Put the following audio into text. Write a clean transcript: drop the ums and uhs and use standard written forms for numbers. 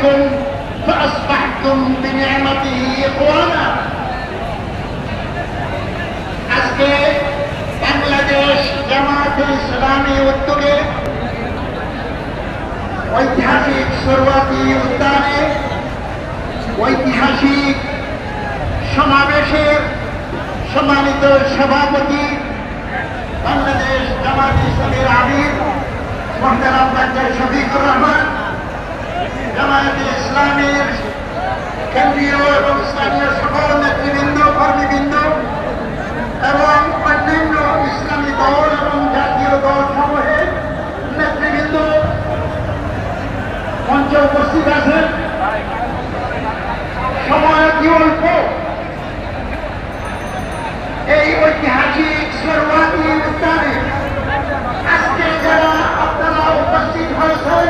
عليكم فأصبحتم بنعمته إخوانا। আজকে বাংলাদেশ জামায়াতে ইসলামী উদ্যোগে ঐতিহাসিক সরওয়াতি উদ্যানে ঐতিহাসিক সমাবেশের সম্মানিত সভাপতি বাংলাদেশ জামায়াতে ইসলামীর আমির মোহতারাম ডাক্তার শফিকুর রহমান, জামায়াতে ইসলামীর কেন্দ্রীয় এবং স্থানীয় সকল নেতৃবৃন্দ, কর্মীবৃন্দ এবং অন্যান্য ইসলামী দল এবং জাতীয় দল সমূহের নেতৃবৃন্দ মঞ্চে উপস্থিত আছেন। সময় অতি অল্প, এই ঐতিহাসিক সরওয়াতি উদ্যানে আজকে যারা আপনারা উপস্থিত হয়েছেন